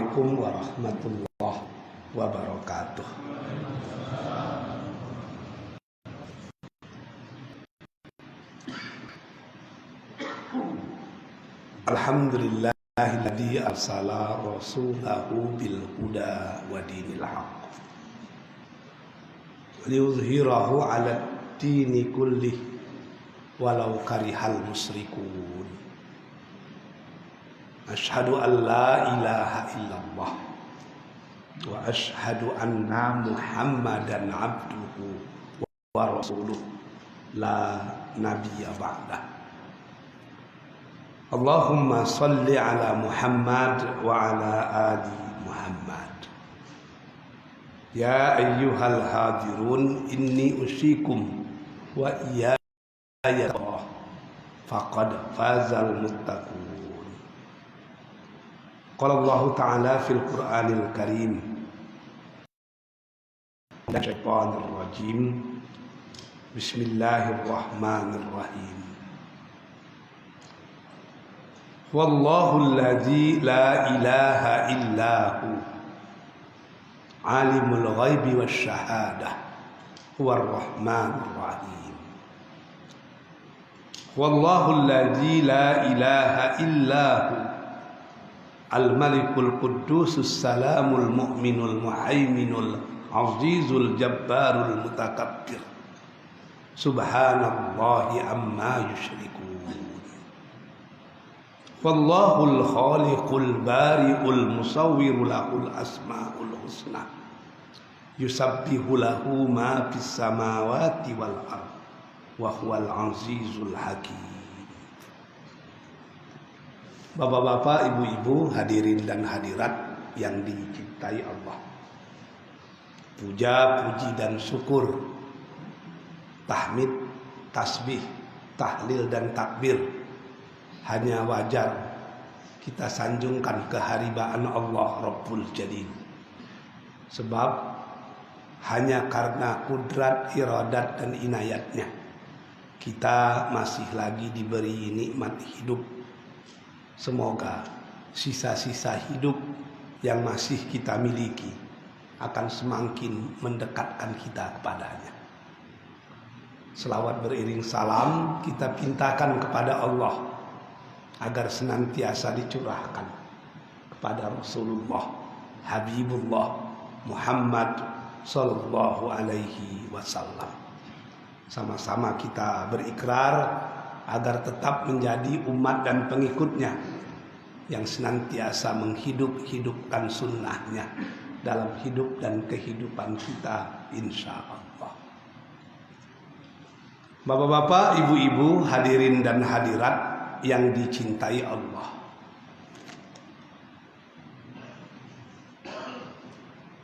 Assalamualaikum warahmatullahi wabarakatuh. Alhamdulillahilladzi arsala rasulahu bil huda wa dinil haqq liyuzhirahu 'ala dini kullih walau karihal musyrikun. Asyhadu an la ilaha illallah wa asyhadu anna Muhammadan abduhu wa rasuluh la nabiyya ba'dah. Allahumma salli ala Muhammad wa ala ali Muhammad. Ya ayyuhal hadirun inni usikum wa iyaya faqad fazal muttaqun. Qala Allah Ta'ala fil Qur'anil Karim. Syaitanir rajim. Bismillahirrahmanirrahim. Wallahu alladzi la ilaha illahu alimul ghaibi wasyahadah huwar rahmanir rahim. Wallahu alladzi la ilaha illahu al-malikul quddusus salamul mu'minul muhaiminul azizul jabbarul mutakabbir. Subhanallahi amma yusyrikun. Wallahul khaliqul bari'ul musawwiru lahul asma'ul husna. Yusabbihu lahu ma fis samawati wal ardh wa huwal azizul hakim. Bapak-bapak, ibu-ibu, hadirin dan hadirat yang dicintai Allah. Puja, puji dan syukur, tahmid, tasbih, tahlil dan takbir hanya wajar kita sanjungkan keharibaan Allah Rabbul Jalil. Sebab hanya karena kudrat, iradat dan inayatnya kita masih lagi diberi nikmat hidup. Semoga sisa-sisa hidup yang masih kita miliki akan semakin mendekatkan kita kepadanya. Selawat beriring salam kita pintakan kepada Allah agar senantiasa dicurahkan kepada Rasulullah Habibullah Muhammad sallallahu alaihi wasallam. Sama-sama kita berikrar agar tetap menjadi umat dan pengikutnya yang senantiasa menghidupkan sunnahnya dalam hidup dan kehidupan kita insya Allah. Bapak-bapak, ibu-ibu, hadirin dan hadirat yang dicintai Allah.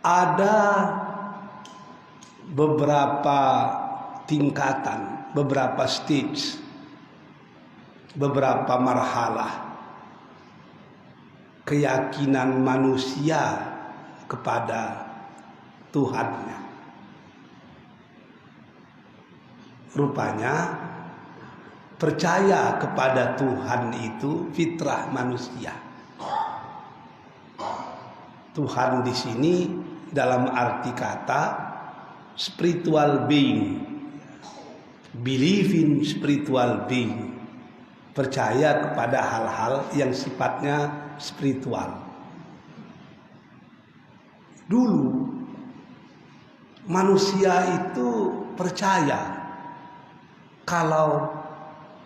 Ada beberapa tingkatan, beberapa stage, beberapa marhalah keyakinan manusia kepada Tuhannya. Rupanya percaya kepada Tuhan itu fitrah manusia. Tuhan di sini dalam arti kata spiritual being, believe in spiritual being, percaya kepada hal-hal yang sifatnya spiritual. Dulu manusia itu percaya kalau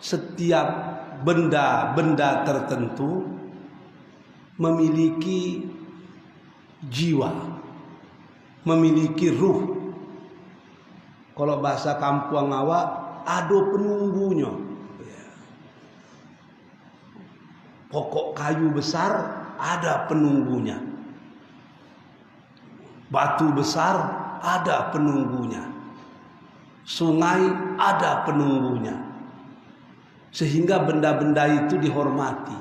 setiap benda-benda tertentu memiliki jiwa, memiliki ruh. Kalau bahasa kampung awak, ada penunggunya. Pokok kayu besar ada penunggunya. Batu besar ada penunggunya. Sungai ada penunggunya. Sehingga benda-benda itu dihormati.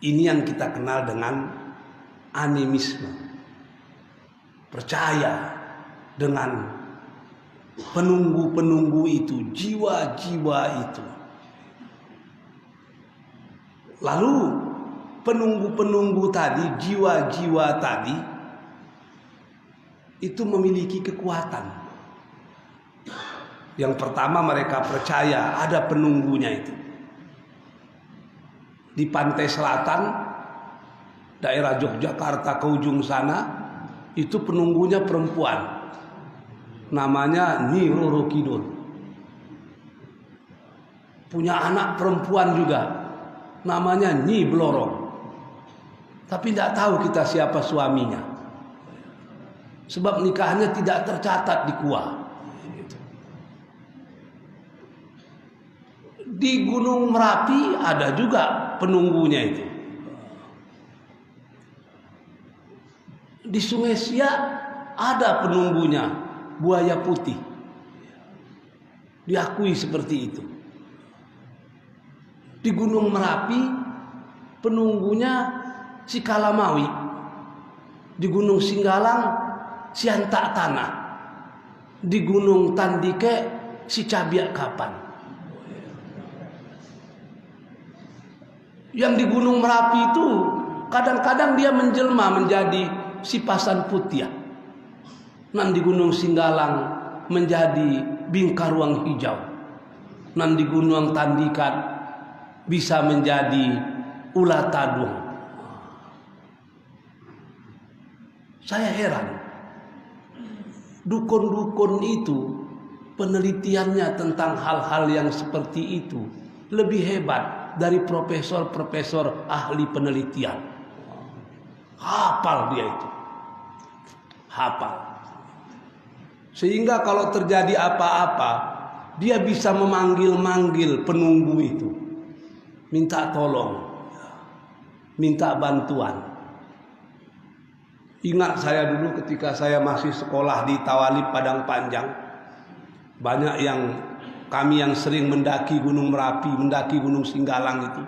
Ini yang kita kenal dengan animisme. Percaya dengan penunggu-penunggu itu, jiwa-jiwa itu. Lalu penunggu-penunggu tadi, jiwa-jiwa tadi itu memiliki kekuatan. Yang pertama, mereka percaya ada penunggunya itu. Di pantai selatan, daerah Yogyakarta ke ujung sana, itu penunggunya perempuan. Namanya Nyi Roro Kidul. Punya anak perempuan juga, namanya Nyi Blorong. Tapi tidak tahu kita siapa suaminya, sebab nikahnya tidak tercatat di KUA. Di Gunung Merapi ada juga penunggunya itu. Di Sungai Siak ada penunggunya, buaya putih. Diakui seperti itu. Di Gunung Merapi penunggunya si Kalamawi. Di Gunung Singgalang si Antak Tanah. Di Gunung Tandike si Cabiak Kapan. Yang di Gunung Merapi itu kadang-kadang dia menjelma menjadi si Pasan Putih. Nan di Gunung Singgalang menjadi Bingkaruang Hijau. Nan di Gunung Tandikan bisa menjadi Ulat Tadung. Saya heran. Dukun-dukun itu penelitiannya tentang hal-hal yang seperti itu lebih hebat dari profesor-profesor ahli penelitian. Hafal dia itu. Hafal. Sehingga kalau terjadi apa-apa, dia bisa memanggil-manggil penunggu itu. Minta tolong. Minta bantuan. Ingat saya dulu ketika saya masih sekolah di Tawalib Padang Panjang. Banyak kami yang sering mendaki Gunung Merapi, mendaki Gunung Singgalang itu.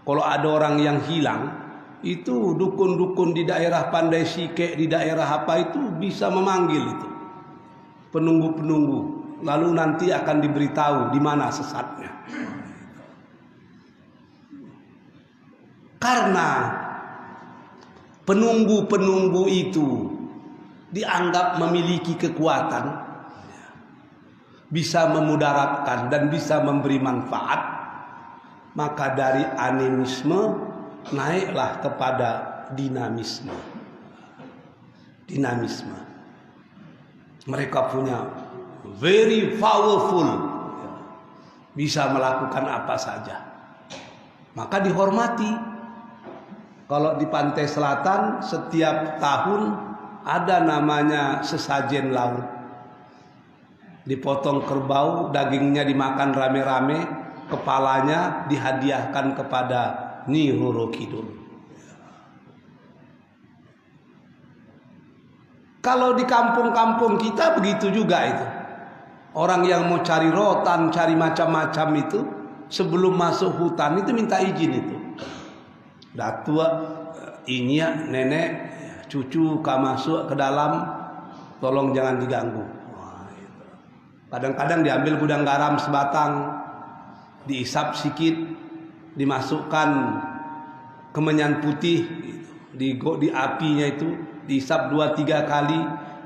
Kalau ada orang yang hilang, itu dukun-dukun di daerah Pandai Sike, di daerah apa itu bisa memanggil itu penunggu-penunggu. Lalu nanti akan diberitahu di mana sesatnya. Karena penunggu-penunggu itu dianggap memiliki kekuatan, bisa memudaratkan dan bisa memberi manfaat, maka dari animisme naiklah kepada dinamisme. Mereka punya very powerful, bisa melakukan apa saja, maka dihormati. Kalau di pantai selatan setiap tahun ada namanya sesajen laut. Dipotong kerbau, dagingnya dimakan rame-rame, kepalanya dihadiahkan kepada Nyi Roro Kidul. Kalau di kampung-kampung kita begitu juga itu. Orang yang mau cari rotan, cari macam-macam itu, sebelum masuk hutan itu minta izin itu. Datua, inya, nenek, cucu masuk ke dalam, tolong jangan diganggu. Kadang-kadang diambil gudang garam sebatang, diisap sedikit, dimasukkan kemenyan putih, di apinya itu, diisap 2-3 kali,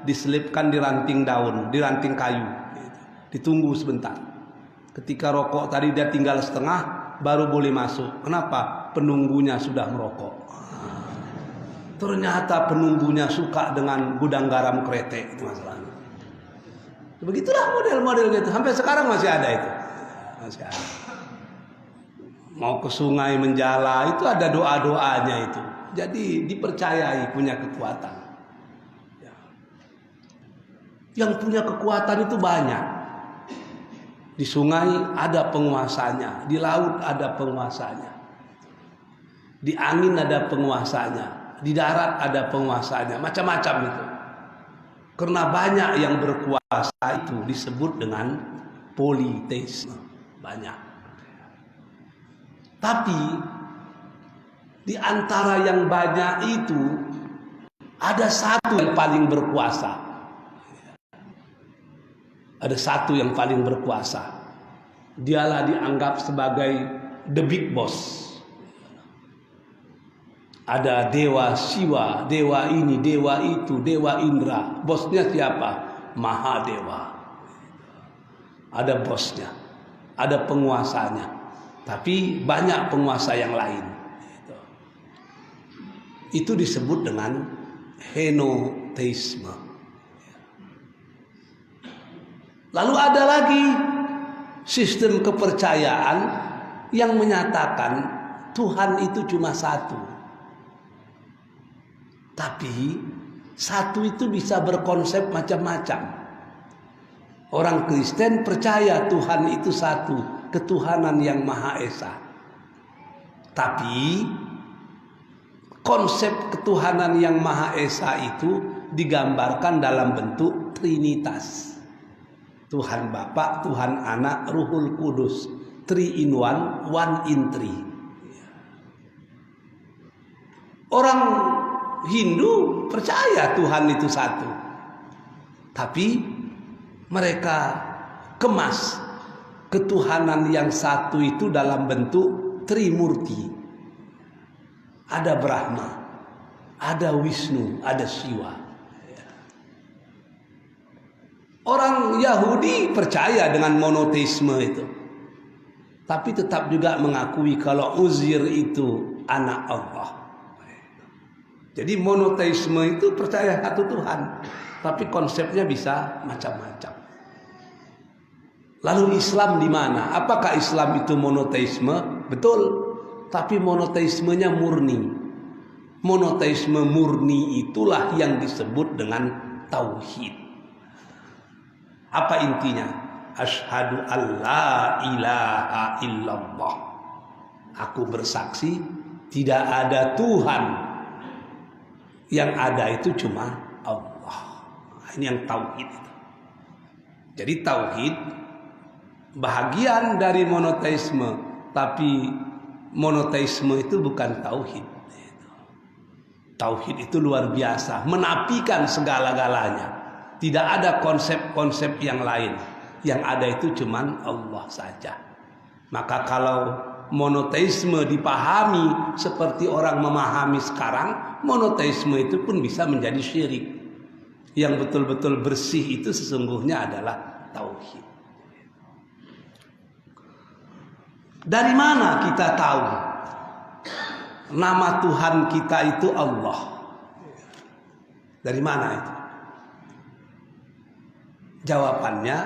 diselipkan di ranting daun, di ranting kayu. Ditunggu sebentar. Ketika rokok tadi dia tinggal setengah, baru boleh masuk. Kenapa? Penunggunya sudah merokok. Ternyata penunggunya suka dengan gudang garam kretek, itu masalahnya. Begitulah model-modelnya itu. Sampai sekarang masih ada itu. Masih ada. Mau ke sungai menjala itu ada doa-doanya itu. Jadi dipercayai punya kekuatan. Yang punya kekuatan itu banyak. Di sungai ada penguasanya, di laut ada penguasanya, di angin ada penguasanya, di darat ada penguasanya, macam-macam itu. Karena banyak yang berkuasa itu disebut dengan politeisme, banyak. Tapi di antara yang banyak itu ada satu yang paling berkuasa. Ada satu yang paling berkuasa. Dialah dianggap sebagai the big boss. Ada dewa Siwa, dewa ini, dewa itu, dewa Indra. Bosnya siapa? Mahadewa. Ada bosnya, ada penguasanya. Tapi banyak penguasa yang lain. Itu disebut dengan henoteisme. Lalu ada lagi sistem kepercayaan yang menyatakan Tuhan itu cuma satu. Tapi satu itu bisa berkonsep macam-macam. Orang Kristen percaya Tuhan itu satu, ketuhanan yang Maha Esa. Tapi konsep ketuhanan yang Maha Esa itu digambarkan dalam bentuk Trinitas. Tuhan Bapa, Tuhan Anak, Ruhul Kudus. 3 in 1, 1 in 3. Orang Hindu percaya Tuhan itu satu. Tapi mereka kemas ketuhanan yang satu itu dalam bentuk Trimurti. Ada Brahma, ada Wisnu, ada Siwa. Orang Yahudi percaya dengan monoteisme itu. Tapi tetap juga mengakui kalau Uzair itu anak Allah. Jadi monoteisme itu percaya satu Tuhan, tapi konsepnya bisa macam-macam. Lalu Islam di mana? Apakah Islam itu monoteisme? Betul, tapi monoteismenya murni. Monoteisme murni itulah yang disebut dengan tauhid. Apa intinya? Asyhadu alla ilaha illallah. Aku bersaksi tidak ada Tuhan. Yang ada itu cuma Allah. Ini yang tauhid itu. Jadi tauhid bahagian dari monoteisme, tapi monoteisme itu bukan tauhid. Tauhid itu luar biasa, menafikan segala-galanya. Tidak ada konsep-konsep yang lain. Yang ada itu cuma Allah saja. Maka kalau monoteisme dipahami seperti orang memahami sekarang, monoteisme itu pun bisa menjadi syirik. Yang betul-betul bersih itu sesungguhnya adalah tauhid. Dari mana kita tahu nama Tuhan kita itu Allah? Dari mana itu? Jawabannya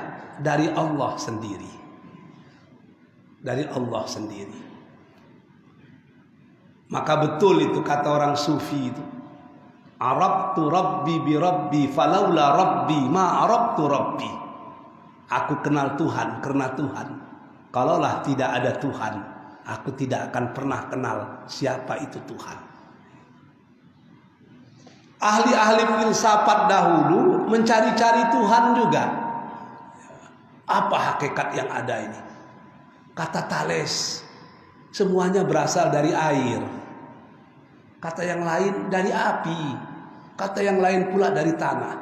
dari Allah sendiri. Dari Allah sendiri. Maka betul itu kata orang sufi itu. Arabtu rabbi bi rabbi falaula rabbi ma arabtu rabbi. Aku kenal Tuhan karena Tuhan. Kalaulah tidak ada Tuhan, aku tidak akan pernah kenal siapa itu Tuhan. Ahli-ahli filsafat dahulu mencari-cari Tuhan juga. Apa hakikat yang ada ini? Kata Thales, semuanya berasal dari air. Kata yang lain dari api. Kata yang lain pula dari tanah.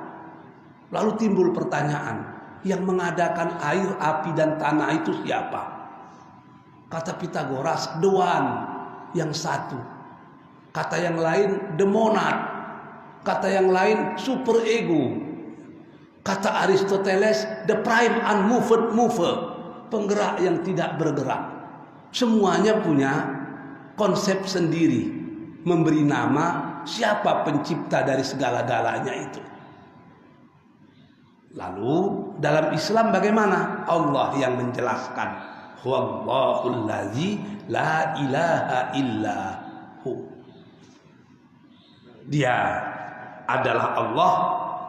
Lalu timbul pertanyaan, yang mengadakan air, api dan tanah itu siapa? Kata Pitagoras, the one, yang satu. Kata yang lain, the monad. Kata yang lain, super ego. Kata Aristoteles, the prime unmoved mover, penggerak yang tidak bergerak. Semuanya punya konsep sendiri, memberi nama siapa pencipta dari segala-galanya itu. Lalu dalam Islam bagaimana? Allah yang menjelaskan, Wallahul ladzi la ilaha illahu. Dia adalah Allah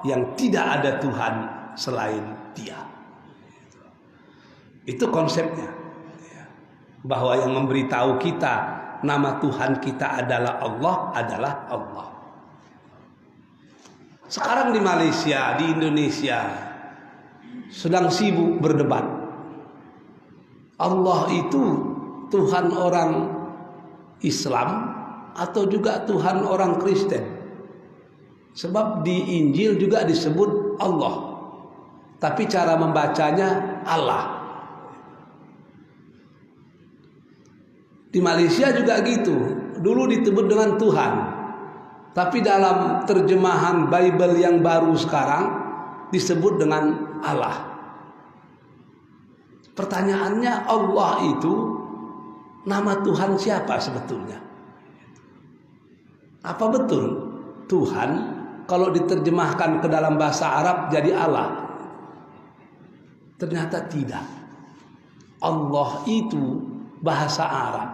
yang tidak ada Tuhan selain Dia. Itu konsepnya. Bahwa yang memberitahu kita nama Tuhan kita adalah Allah. Sekarang di Malaysia, di Indonesia sedang sibuk berdebat. Allah itu Tuhan orang Islam atau juga Tuhan orang Kristen? Sebab di Injil juga disebut Allah, tapi cara membacanya Allah. Di Malaysia juga gitu, dulu disebut dengan Tuhan. Tapi dalam terjemahan Bible yang baru sekarang disebut dengan Allah. Pertanyaannya, Allah itu nama Tuhan siapa sebetulnya? Apa betul Tuhan kalau diterjemahkan ke dalam bahasa Arab jadi Allah? Ternyata tidak. Allah itu bahasa Arab.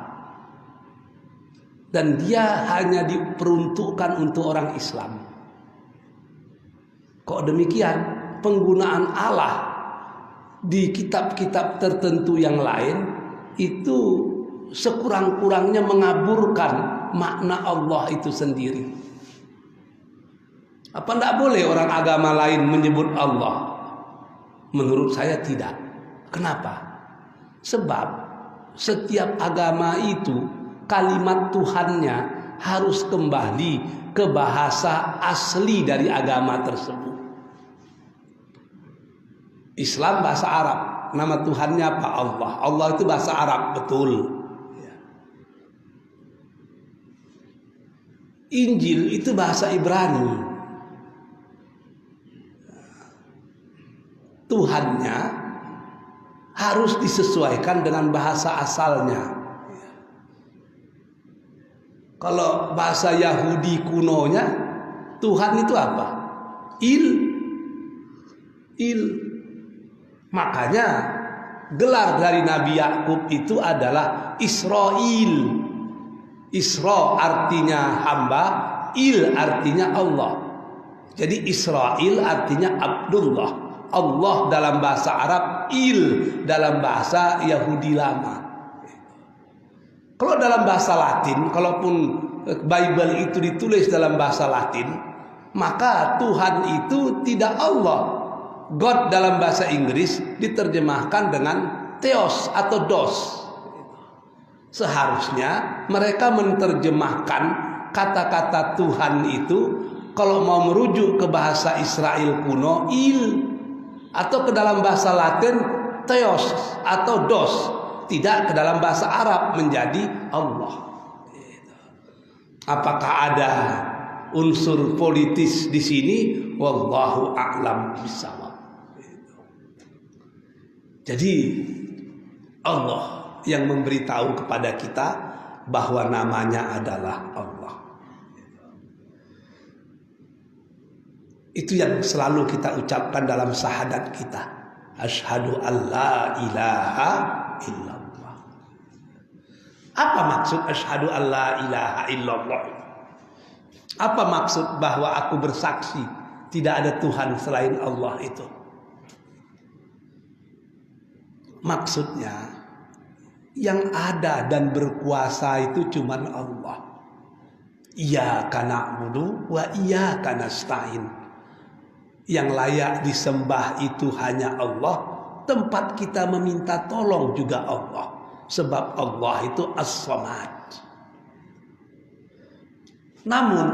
Dan dia hanya diperuntukkan untuk orang Islam. Kok demikian? Penggunaan Allah di kitab-kitab tertentu yang lain itu sekurang-kurangnya mengaburkan makna Allah itu sendiri. Apa tidak boleh orang agama lain menyebut Allah? Menurut saya tidak. Kenapa? Sebab setiap agama itu kalimat Tuhannya harus kembali ke bahasa asli dari agama tersebut. Islam bahasa Arab, nama Tuhannya apa? Allah. Allah itu bahasa Arab, betul. Injil itu bahasa Ibrani. Tuhannya harus disesuaikan dengan bahasa asalnya. Kalau bahasa Yahudi kunonya, Tuhan itu apa? Il. Makanya gelar dari Nabi Yakub itu adalah Israel. Isra artinya hamba, Il artinya Allah. Jadi Israel artinya Abdullah. Allah dalam bahasa Arab, Il dalam bahasa Yahudi lama. Kalau dalam bahasa Latin, kalaupun Bible itu ditulis dalam bahasa Latin, maka Tuhan itu tidak Allah. God dalam bahasa Inggris diterjemahkan dengan Theos atau Dos. Seharusnya mereka menerjemahkan kata-kata Tuhan itu kalau mau merujuk ke bahasa Israel kuno, Il, atau ke dalam bahasa Latin Theos atau Dos, tidak ke dalam bahasa Arab menjadi Allah. Apakah ada unsur politis di sini? Wallahu a'lam bishawab. Jadi Allah yang memberitahu kepada kita bahwa namanya adalah Allah. Itu yang selalu kita ucapkan dalam syahadat kita. Asyhadu alla ilaha illallah. Apa maksud asyhadu alla ilaha illallah? Apa maksud bahwa aku bersaksi tidak ada Tuhan selain Allah itu? Maksudnya yang ada dan berkuasa itu cuma Allah. Iyyaka na'budu wa iyyaka nasta'in. Yang layak disembah itu hanya Allah. Tempat kita meminta tolong juga Allah. Sebab Allah itu As-Samad. Namun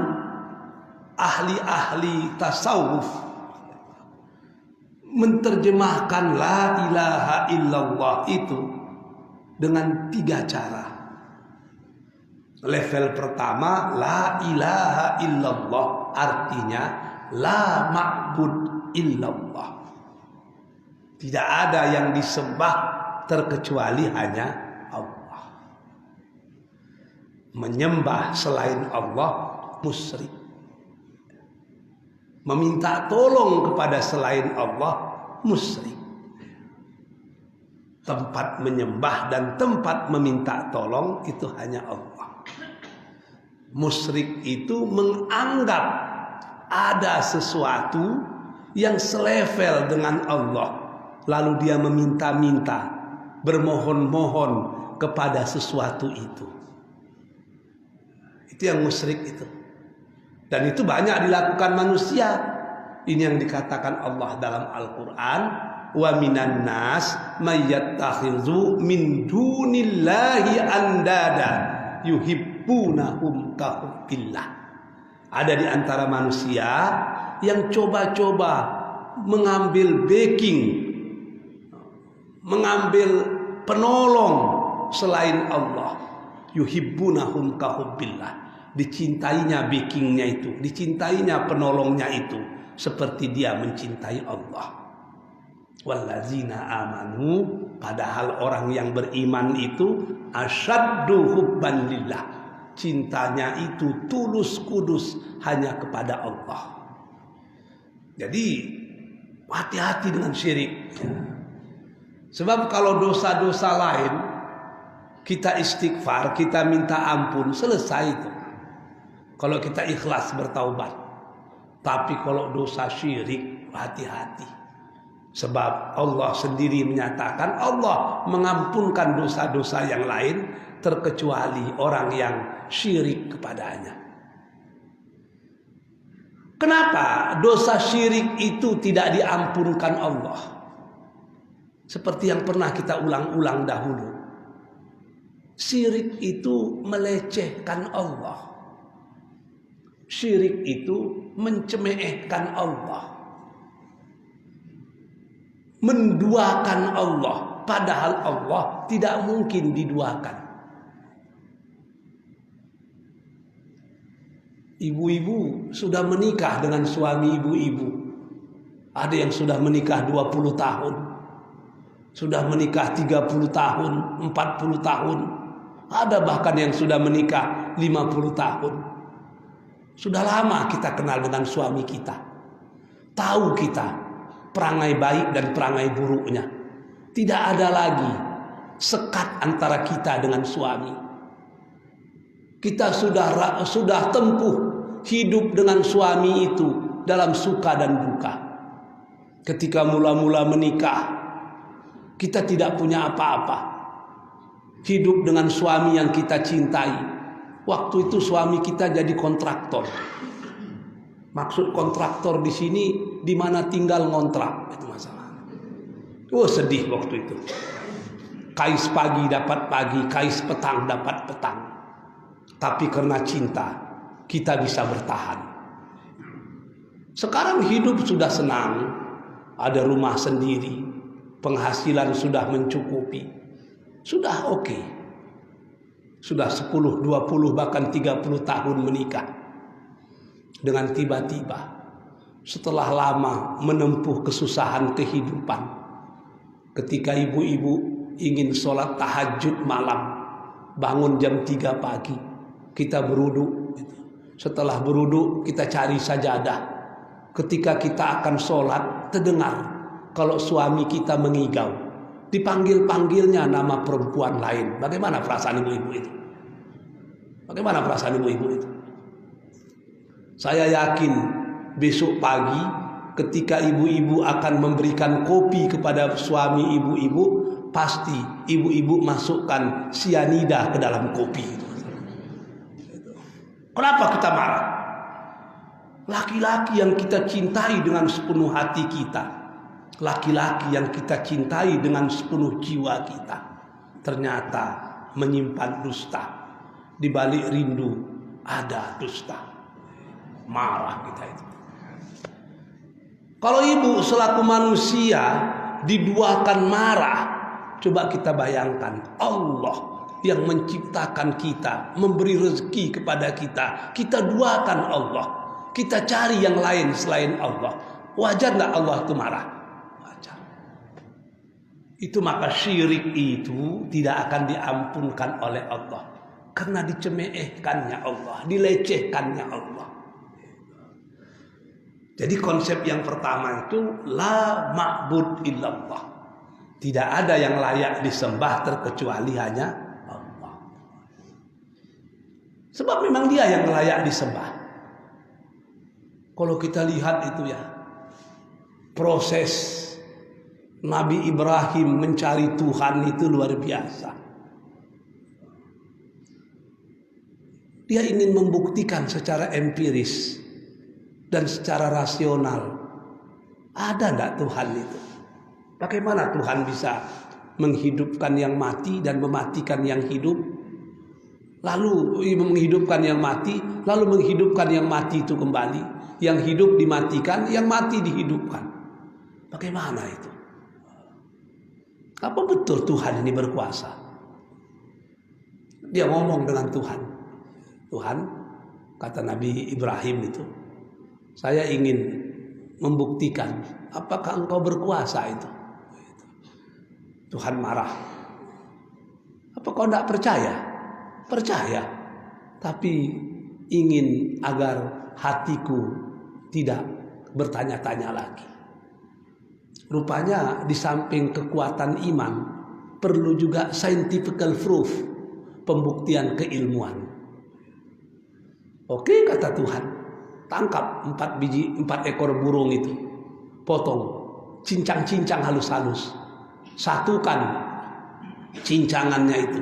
ahli-ahli tasawuf menerjemahkan la ilaha illallah itu dengan 3 cara. Level pertama, la ilaha illallah artinya la ma'bud illallah. Tidak ada yang disembah terkecuali hanya Allah. Menyembah selain Allah musyrik. Meminta tolong kepada selain Allah musyrik. Tempat menyembah dan tempat meminta tolong itu hanya Allah. Musyrik itu menganggap ada sesuatu yang selevel dengan Allah, lalu dia meminta-minta, bermohon-mohon kepada sesuatu itu. Itu yang musyrik itu. Dan itu banyak dilakukan manusia. Ini yang dikatakan Allah dalam Al-Quran. Wa minan nas mayyattakhidhu min dunillahi andada yuhibbunahum kahubbillah. Ada di antara manusia yang coba-coba mengambil backing, mengambil penolong selain Allah. yuhibbunahum kahubbillah, dicintainya backingnya itu, dicintainya penolongnya itu seperti dia mencintai Allah. Wallazina amanu, padahal orang yang beriman itu asyaddu hubban lillah, cintanya itu tulus kudus hanya kepada Allah. Jadi hati-hati dengan syirik. Sebab kalau dosa-dosa lain kita istighfar, kita minta ampun, selesai itu. Kalau kita ikhlas bertaubat. Tapi kalau dosa syirik, hati-hati. Sebab Allah sendiri menyatakan Allah mengampunkan dosa-dosa yang lain terkecuali orang yang syirik kepadanya. Kenapa dosa syirik itu tidak diampunkan Allah? Seperti yang pernah kita ulang-ulang dahulu. Syirik itu melecehkan Allah. Syirik itu mencemehkan Allah. Menduakan Allah, padahal Allah tidak mungkin diduakan. Ibu-ibu sudah menikah dengan suami ibu-ibu. Ada yang sudah menikah 20 tahun. Sudah menikah 30 tahun, 40 tahun. Ada bahkan yang sudah menikah 50 tahun. Sudah lama kita kenal dengan suami kita. Tahu kita perangai baik dan perangai buruknya. Tidak ada lagi sekat antara kita dengan suami. Kita sudah tempuh hidup dengan suami itu dalam suka dan duka. Ketika mula-mula menikah, kita tidak punya apa-apa. Hidup dengan suami yang kita cintai. Waktu itu suami kita jadi kontraktor. Maksud kontraktor di sini di mana tinggal ngontrak, itu masalah. Oh, sedih waktu itu. Kais pagi dapat pagi, kais petang dapat petang. Tapi karena cinta kita bisa bertahan. Sekarang hidup sudah senang, ada rumah sendiri, penghasilan sudah mencukupi. Sudah oke. Sudah 10, 20 bahkan 30 tahun menikah. Dengan tiba-tiba setelah lama menempuh kesusahan kehidupan, ketika ibu-ibu ingin sholat tahajud malam, bangun jam 3 pagi, kita berwudu. Setelah berwudu kita cari sajadah. Ketika kita akan sholat, terdengar kalau suami kita mengigau, dipanggil-panggilnya nama perempuan lain. Bagaimana perasaan ibu-ibu itu? Bagaimana perasaan ibu-ibu itu? Saya yakin besok pagi ketika ibu-ibu akan memberikan kopi kepada suami ibu-ibu, pasti ibu-ibu masukkan sianida ke dalam kopi. Kenapa kita marah? Laki-laki yang kita cintai dengan sepenuh hati kita, laki-laki yang kita cintai dengan sepenuh jiwa kita, ternyata menyimpan dusta. Di balik rindu ada dusta. Marah kita itu. Kalau ibu selaku manusia diduakan marah, coba kita bayangkan Allah yang menciptakan kita, memberi rezeki kepada kita, kita duakan Allah, kita cari yang lain selain Allah. Wajar nggak Allah itu marah? Wajar. Itu maka syirik itu tidak akan diampunkan oleh Allah karena dicemehkannya Allah, dilecehkannya Allah. Jadi konsep yang pertama itu la ma'bud illallah. Tidak ada yang layak disembah terkecuali hanya Allah. Sebab memang dia yang layak disembah. Kalau kita lihat itu ya, proses Nabi Ibrahim mencari Tuhan itu luar biasa. Dia ingin membuktikan secara empiris dan secara rasional, ada enggak Tuhan itu? Bagaimana Tuhan bisa menghidupkan yang mati dan mematikan yang hidup? Lalu menghidupkan yang mati, lalu menghidupkan yang mati itu kembali. Yang hidup dimatikan, yang mati dihidupkan. Bagaimana itu? Apa betul Tuhan ini berkuasa? Dia ngomong dengan Tuhan. Tuhan, kata Nabi Ibrahim itu, saya ingin membuktikan apakah engkau berkuasa itu. Tuhan marah. Apa kau tidak percaya? Percaya. Tapi ingin agar hatiku tidak bertanya-tanya lagi. Rupanya di samping kekuatan iman, perlu juga scientific proof, pembuktian keilmuan. Oke, kata Tuhan, tangkap 4 ekor burung itu, potong, cincang-cincang halus-halus, satukan cincangannya itu,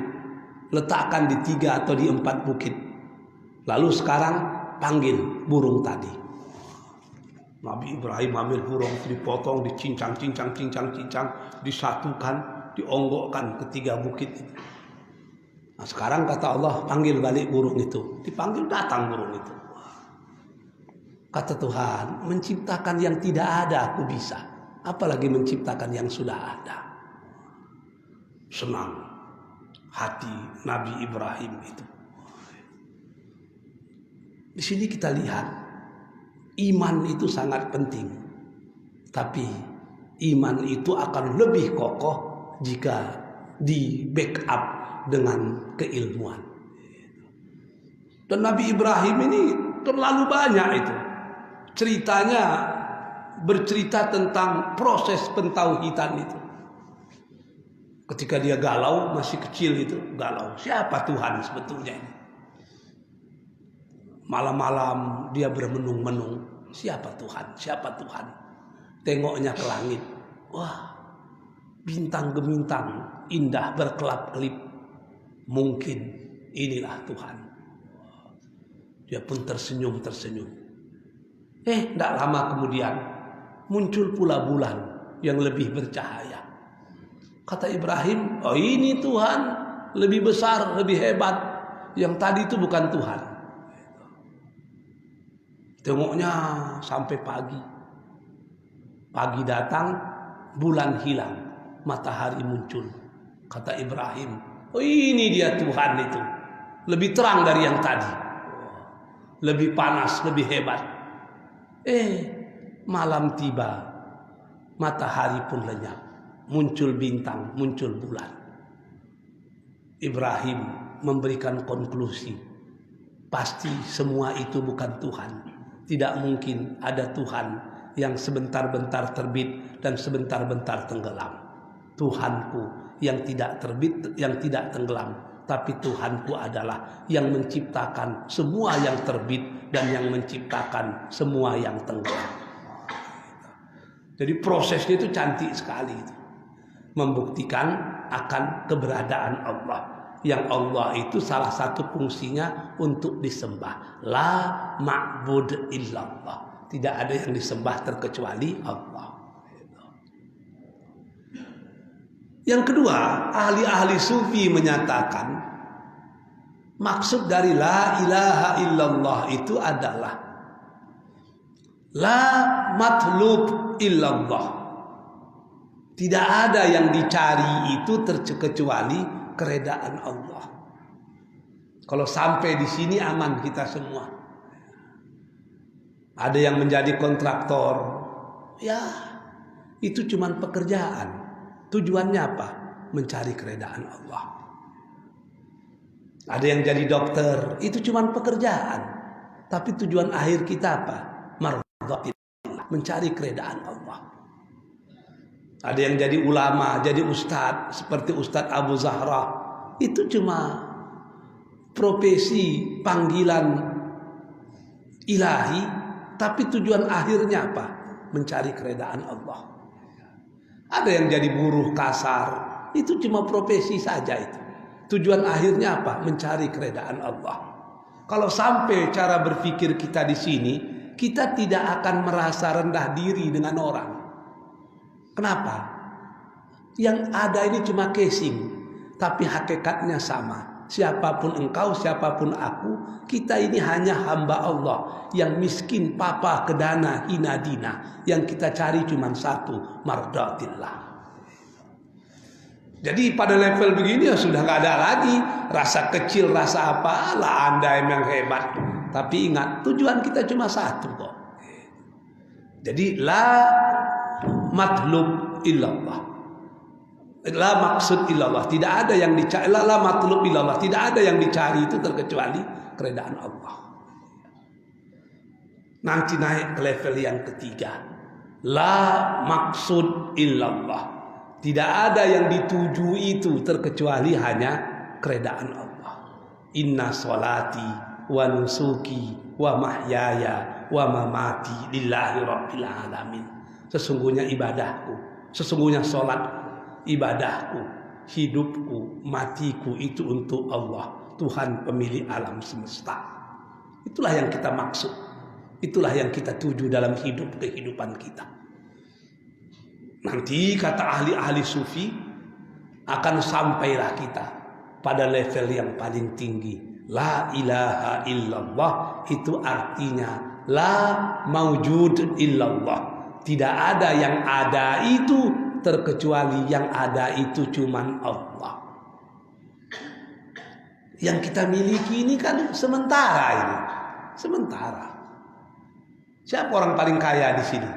letakkan di 3 atau di 4 bukit. Lalu sekarang panggil burung tadi. Nabi Ibrahim ambil burung, dipotong, dicincang, disatukan, dionggokkan ke 3 bukit itu. Nah, sekarang kata Allah, panggil balik burung itu. Dipanggil, datang burung itu. Kata Tuhan, menciptakan yang tidak ada aku bisa, apalagi menciptakan yang sudah ada. Senang hati Nabi Ibrahim itu. Di sini kita lihat iman itu sangat penting. Tapi iman itu akan lebih kokoh jika di backup dengan keilmuan. Dan Nabi Ibrahim ini terlalu banyak itu. Ceritanya bercerita tentang proses pentauhidan itu. Ketika dia galau, masih kecil itu, galau. Siapa Tuhan sebetulnya ini? Malam-malam dia bermenung-menung. Siapa Tuhan? Siapa Tuhan? Tengoknya ke langit. Wah, bintang gemintang indah berkelap-kelip. Mungkin inilah Tuhan. Dia pun tersenyum-tersenyum. Tidak lama kemudian muncul pula bulan yang lebih bercahaya. Kata Ibrahim, oh ini Tuhan, lebih besar, lebih hebat. Yang tadi itu bukan Tuhan. Tengoknya sampai pagi. Pagi datang, bulan hilang, matahari muncul. Kata Ibrahim, oh ini dia Tuhan itu. Lebih terang dari yang tadi. Lebih panas, lebih hebat. Malam tiba, matahari pun lenyap. Muncul bintang, muncul bulan. Ibrahim memberikan konklusi. Pasti semua itu bukan Tuhan. Tidak mungkin ada Tuhan yang sebentar-bentar terbit dan sebentar-bentar tenggelam. Tuhanku yang tidak terbit, yang tidak tenggelam. Tapi Tuhanku adalah yang menciptakan semua yang terbit dan yang menciptakan semua yang tenggelam. Jadi prosesnya itu cantik sekali itu. Membuktikan akan keberadaan Allah. Yang Allah itu salah satu fungsinya untuk disembah. La ma'bud illallah. Tidak ada yang disembah terkecuali Allah. Yang kedua, ahli-ahli sufi menyatakan maksud dari la ilaha illallah itu adalah la matlub illallah. Tidak ada yang dicari itu terkecuali keredaan Allah. Kalau sampai di sini aman kita semua. Ada yang menjadi kontraktor, ya itu cuma pekerjaan. Tujuannya apa? Mencari keredaan Allah. Ada yang jadi dokter, itu cuma pekerjaan. Tapi tujuan akhir kita apa? Mardhatillah, mencari keredaan Allah. Ada yang jadi ulama, jadi ustadz, seperti Ustadz Abu Zahra. Itu cuma profesi panggilan ilahi, tapi tujuan akhirnya apa? Mencari keredaan Allah. Ada yang jadi buruh kasar, itu cuma profesi saja itu. Tujuan akhirnya apa? Mencari keredaan Allah. Kalau sampai cara berpikir kita di sini, kita tidak akan merasa rendah diri dengan orang. Kenapa? Yang ada ini cuma casing, tapi hakikatnya sama. Siapapun engkau, siapapun aku, kita ini hanya hamba Allah yang miskin, papa, kedana, hina dina. Yang kita cari cuma satu, mardhatillah. Jadi pada level begini ya sudah nggak ada lagi rasa kecil, rasa apa lah Anda yang hebat. Tapi ingat, tujuan kita cuma satu kok. Jadi la matlub illallah, la maksud illallah, tidak ada yang dicari. La matlub illallah, tidak ada yang dicari itu terkecuali keridaan Allah. Nanti naik ke level yang ketiga, la maksud illallah, tidak ada yang dituju itu terkecuali hanya keridaan Allah. Inna sholati wa nusuki wa mahyaya wa mamati lillahi rabbil alamin. Sesungguhnya ibadahku, sesungguhnya sholatku, ibadahku, hidupku, matiku itu untuk Allah, Tuhan pemilik alam semesta. Itulah yang kita maksud, itulah yang kita tuju dalam hidup kehidupan kita. Nanti kata ahli-ahli sufi, akan sampailah kita pada level yang paling tinggi. La ilaha illallah itu artinya la maujud illallah. Tidak ada yang ada itu terkecuali yang ada itu cuman Allah. Yang kita miliki ini kan sementara ini. Sementara. Siapa orang paling kaya di sini?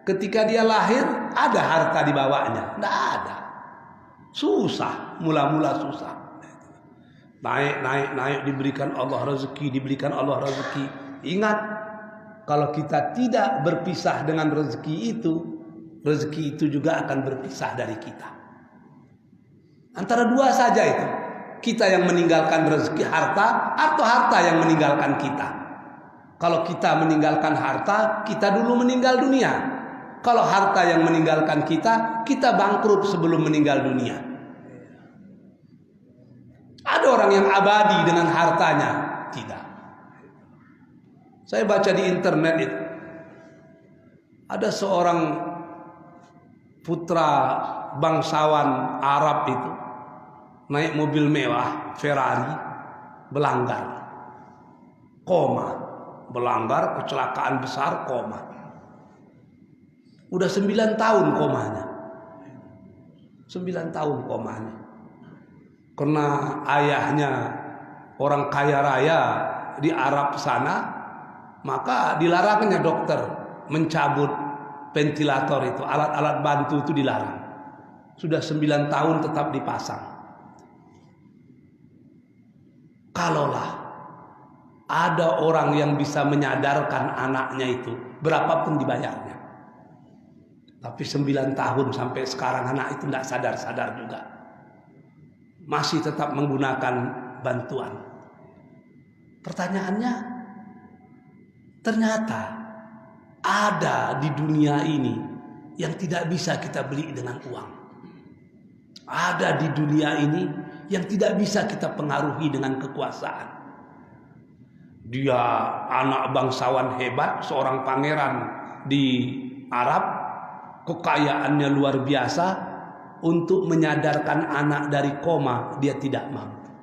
Ketika dia lahir ada harta di bawahnya? Tidak ada. Susah, mula-mula susah. Naik diberikan Allah rezeki, diberikan Allah rezeki. Ingat, kalau kita tidak berpisah dengan rezeki itu juga akan berpisah dari kita. Antara dua saja itu. Kita yang meninggalkan rezeki harta atau harta yang meninggalkan kita. Kalau kita meninggalkan harta, kita dulu meninggal dunia. Kalau harta yang meninggalkan kita, kita bangkrut sebelum meninggal dunia. Ada orang yang abadi dengan hartanya? Tidak. Saya baca di internet itu, ada seorang putra bangsawan Arab itu naik mobil mewah Ferrari, belanggar, koma, belanggar, kecelakaan besar, koma. Udah 9 tahun komanya. 9 tahun komanya. Karena ayahnya orang kaya raya di Arab sana, maka dilarangnya dokter mencabut ventilator itu, alat-alat bantu itu dilarang. Sudah 9 tahun tetap dipasang. Kalaulah ada orang yang bisa menyadarkan anaknya itu, berapapun dibayarnya. Tapi 9 tahun sampai sekarang anak itu tidak sadar-sadar juga. Masih tetap menggunakan bantuan. Pertanyaannya, ternyata ada di dunia ini yang tidak bisa kita beli dengan uang. Ada di dunia ini yang tidak bisa kita pengaruhi dengan kekuasaan. Dia anak bangsawan hebat, seorang pangeran di Arab, kekayaannya luar biasa. Untuk menyadarkan anak dari koma, dia tidak mampu.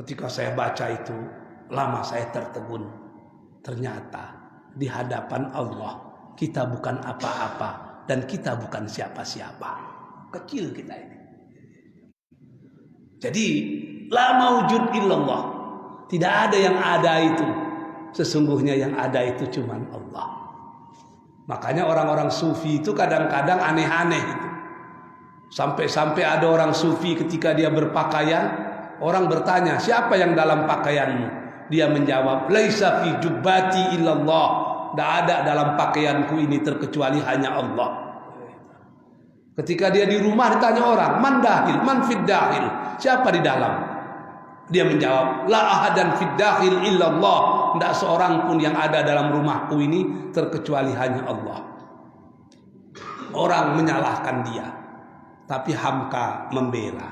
Ketika saya baca itu, lama saya tertegun. Ternyata di hadapan Allah kita bukan apa-apa dan kita bukan siapa-siapa. Kecil kita ini. Jadi la maujud illallah. Tidak ada yang ada itu. Sesungguhnya yang ada itu cuma Allah. Makanya orang-orang sufi itu kadang-kadang aneh-aneh itu. Sampai-sampai ada orang sufi ketika dia berpakaian, orang bertanya, siapa yang dalam pakaianmu? Dia menjawab, laisa fi jubbati illallah. Tidak ada dalam pakaianku ini terkecuali hanya Allah. Ketika dia di rumah ditanya orang, man dahil, man fid dahil, siapa di dalam? Dia menjawab, la ahadan fid dahil illallah. Tidak seorang pun yang ada dalam rumahku ini terkecuali hanya Allah. Orang menyalahkan dia, tapi Hamka membela.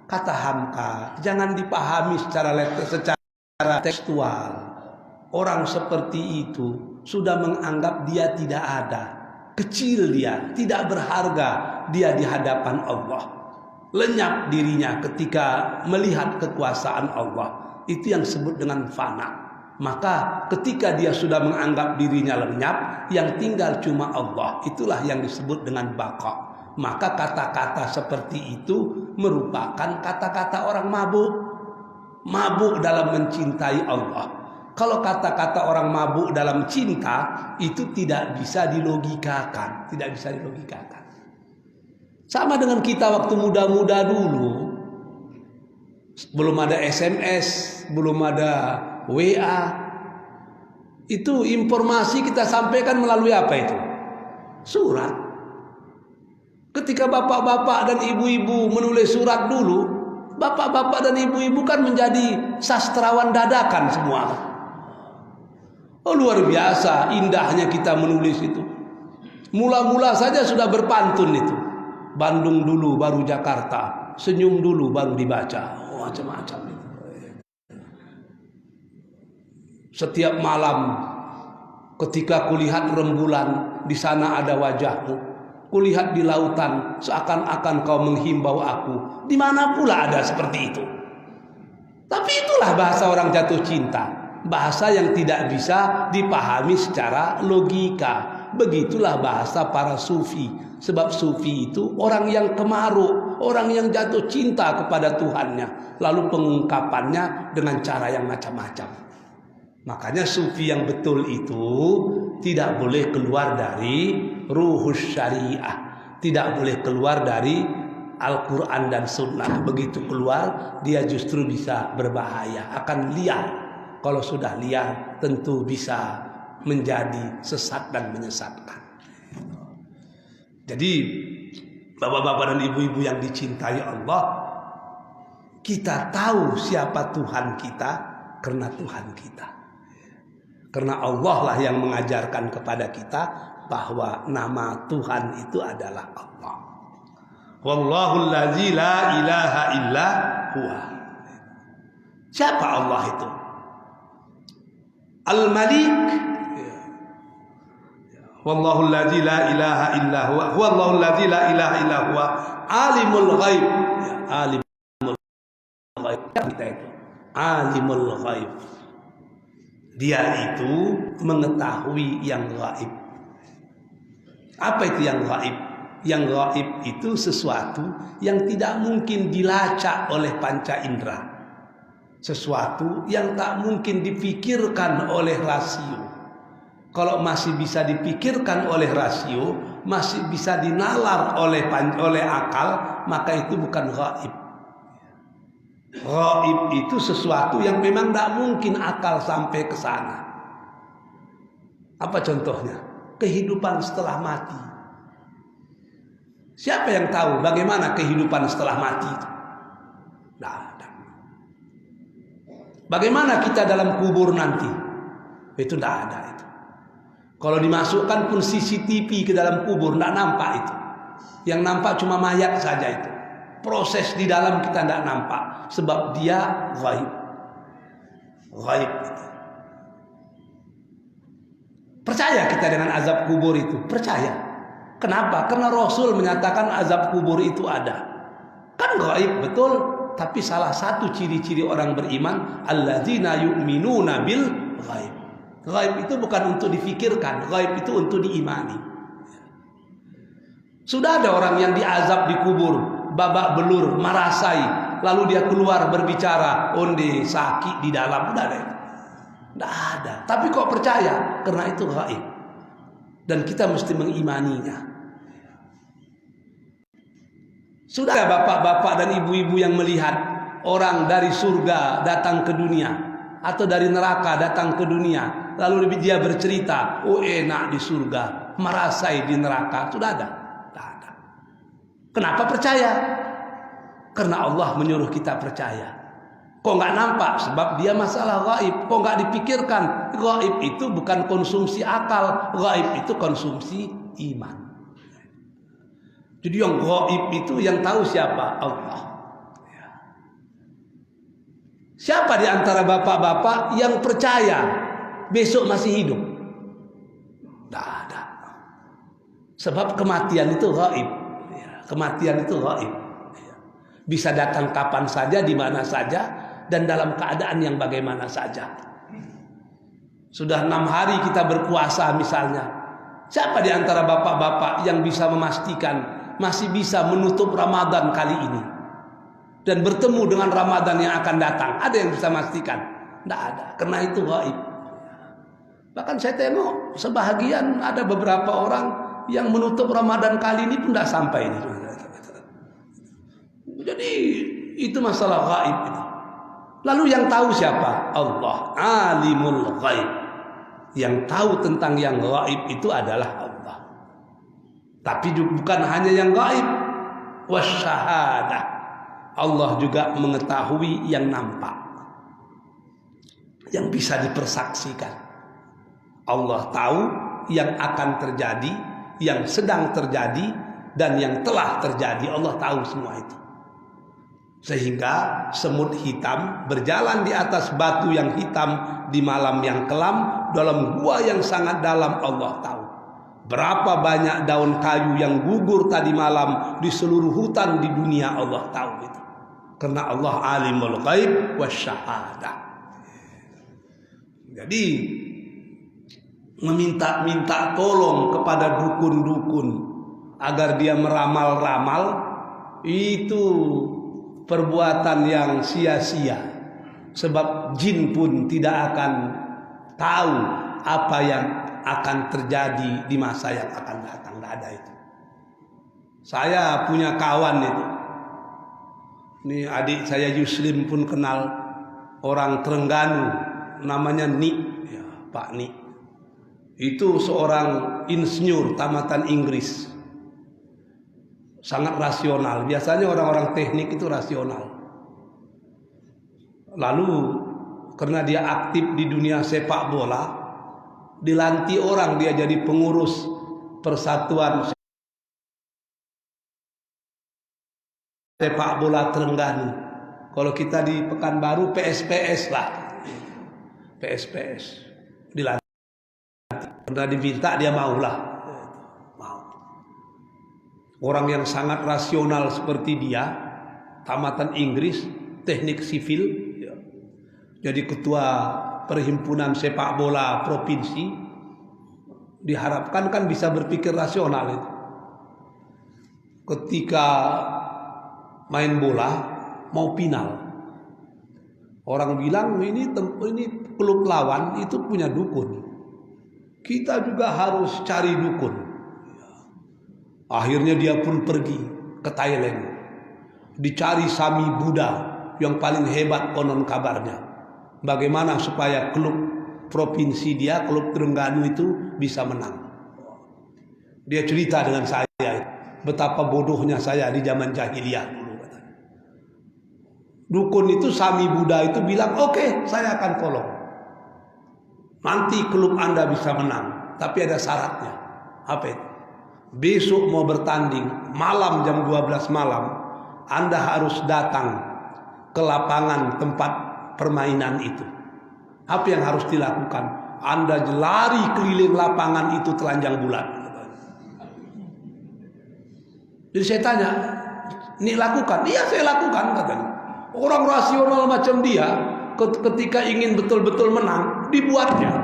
Kata Hamka, jangan dipahami secara tekstual. Orang seperti itu sudah menganggap dia tidak ada, kecil dia, tidak berharga dia di hadapan Allah. Lenyap dirinya ketika melihat kekuasaan Allah. Itu yang disebut dengan fana. Maka ketika dia sudah menganggap dirinya lenyap, yang tinggal cuma Allah. Itulah yang disebut dengan baqa. maka kata-kata seperti itu merupakan kata-kata orang mabuk. Mabuk dalam mencintai Allah. Kalau kata-kata orang mabuk dalam cinta itu tidak bisa dilogikakan, tidak bisa dilogikakan. Sama dengan kita waktu muda-muda dulu, belum ada SMS, belum ada WA, itu informasi kita sampaikan melalui apa itu? Surat. Ketika bapak-bapak dan ibu-ibu menulis surat dulu, bapak-bapak dan ibu-ibu kan menjadi sastrawan dadakan semua. Oh, luar biasa indahnya kita menulis itu. Mula-mula saja sudah berpantun itu. Bandung dulu baru Jakarta, senyum dulu baru dibaca. Oh, macam-macam itu. Setiap malam ketika kulihat rembulan, di sana ada wajahmu. Kulihat di lautan, seakan-akan kau menghimbau aku. Di mana pula ada seperti itu. Tapi itulah bahasa orang jatuh cinta. Bahasa yang tidak bisa dipahami secara logika. Begitulah bahasa para sufi. Sebab sufi itu orang yang kemaruk, orang yang jatuh cinta kepada Tuhannya. Lalu pengungkapannya dengan cara yang macam-macam. Makanya sufi yang betul itu tidak boleh keluar dari ruhus syariah, tidak boleh keluar dari Al-Quran dan Sunnah. Begitu keluar dia justru bisa berbahaya, akan liar. Kalau sudah liar tentu bisa menjadi sesat dan menyesatkan. Jadi bapak-bapak dan ibu-ibu yang dicintai Allah, kita tahu siapa Tuhan kita karena Tuhan kita. Karena Allah lah yang mengajarkan kepada kita bahwa nama Tuhan itu adalah Allah. Wallahul ladzi la ilaha illa huwa. Siapa Allah itu? Al-Malik. Wallahul ladzi la ilaha illa huwa. Wallahul ladzi la ilaha illa huwa. Alimul ghaib. Alimul ghaib. Kita itu alimul ghaib. Dia itu mengetahui yang gaib. Apa itu yang gaib? Yang gaib itu sesuatu yang tidak mungkin dilacak oleh panca indera. Sesuatu yang tak mungkin dipikirkan oleh rasio. Kalau masih bisa dipikirkan oleh rasio, masih bisa dinalar oleh akal, maka itu bukan gaib. Gaib itu sesuatu yang memang tidak mungkin akal sampai ke sana. Apa contohnya? Kehidupan setelah mati. Siapa yang tahu bagaimana kehidupan setelah mati itu? Tidak ada. Bagaimana kita dalam kubur nanti? Itu tidak ada itu. Kalau dimasukkan pun CCTV ke dalam kubur, tidak nampak itu. Yang nampak cuma mayat saja itu. Proses di dalam kita tidak nampak. Sebab dia gaib. Gaib itu. Percaya kita dengan azab kubur itu? Percaya. Kenapa? Karena Rasul menyatakan azab kubur itu ada. Kan gaib betul. Tapi salah satu ciri-ciri orang beriman, alladzina yu'minuna bil gaib. Gaib itu bukan untuk difikirkan, gaib itu untuk diimani. Sudah ada orang yang diazab di kubur, babak belur, marasai, lalu dia keluar berbicara, onde sakit di dalam, udah ada itu. Tidak ada. Tapi kok percaya? Karena itu gaib. Dan kita mesti mengimaninya. Sudah ada bapak-bapak dan ibu-ibu yang melihat orang dari surga datang ke dunia, atau dari neraka datang ke dunia, lalu dia bercerita, oh enak di surga, merasai di neraka. Sudah ada? Tidak ada. Kenapa percaya? Karena Allah menyuruh kita percaya. Kok nggak nampak? Sebab dia masalah gaib. Kok nggak dipikirkan? Gaib itu bukan konsumsi akal, gaib itu konsumsi iman. Jadi yang gaib itu yang tahu siapa? Allah. Siapa di antara bapak-bapak yang percaya besok masih hidup? Tidak ada. Sebab kematian itu gaib. Kematian itu gaib. Bisa datang kapan saja, di mana saja, dan dalam keadaan yang bagaimana saja. Sudah 6 hari kita berpuasa misalnya. Siapa di antara bapak-bapak yang bisa memastikan masih bisa menutup Ramadan kali ini dan bertemu dengan Ramadan yang akan datang. Ada yang bisa memastikan? Tidak ada, karena itu gaib. Bahkan saya tengok sebahagian ada beberapa orang yang menutup Ramadan kali ini pun tidak sampai ini. Jadi itu masalah gaib itu. Lalu yang tahu siapa? Allah, alimul ghaib. Yang tahu tentang yang gaib itu adalah Allah. Tapi bukan hanya yang gaib, wasyahadah. Allah juga mengetahui yang nampak, yang bisa dipersaksikan. Allah tahu yang akan terjadi, yang sedang terjadi, dan yang telah terjadi. Allah tahu semua itu. Sehingga semut hitam berjalan di atas batu yang hitam di malam yang kelam dalam gua yang sangat dalam, Allah tahu. Berapa banyak daun kayu yang gugur tadi malam di seluruh hutan di dunia, Allah tahu itu. Karena Allah alimul ghaib wasyahadah. Jadi meminta-minta tolong kepada dukun-dukun agar dia meramal-ramal itu perbuatan yang sia-sia, sebab jin pun tidak akan tahu apa yang akan terjadi di masa yang akan datang. Tidak ada itu. Saya punya kawan itu, ini adik saya Yuslim pun kenal, orang Terengganu, namanya Nik, ya, Pak Nik. Itu seorang insinyur tamatan Inggris, sangat rasional. Biasanya orang-orang teknik itu rasional. Lalu karena dia aktif di dunia sepak bola, dilantik orang dia jadi pengurus Persatuan Sepak Bola Terengganu. Kalau kita di Pekanbaru PSPS lah, PSPS dilantik. Karena diminta dia maulah. Mau. Orang yang sangat rasional seperti dia, tamatan Inggris, teknik sivil, ya. Jadi ketua perhimpunan sepak bola provinsi, diharapkan kan bisa berpikir rasional itu. Ketika main bola mau final, orang bilang ini klub lawan itu punya dukun, kita juga harus cari dukun. Akhirnya dia pun pergi ke Thailand, dicari Sami Buddha yang paling hebat konon kabarnya, bagaimana supaya klub provinsi dia, klub Terengganu itu bisa menang. Dia cerita dengan saya betapa bodohnya saya di zaman jahiliyah dulu. Dukun itu, Sami Buddha itu bilang, oke, saya akan tolong. Nanti klub Anda bisa menang, tapi ada syaratnya. Apa itu? Besok mau bertanding malam jam 12 malam, Anda harus datang ke lapangan tempat permainan itu. Apa yang harus dilakukan? Anda lari keliling lapangan itu telanjang bulat. Jadi saya tanya, ini lakukan? Iya, saya lakukan, katanya. Orang rasional macam dia, ketika ingin betul-betul menang, dibuatnya.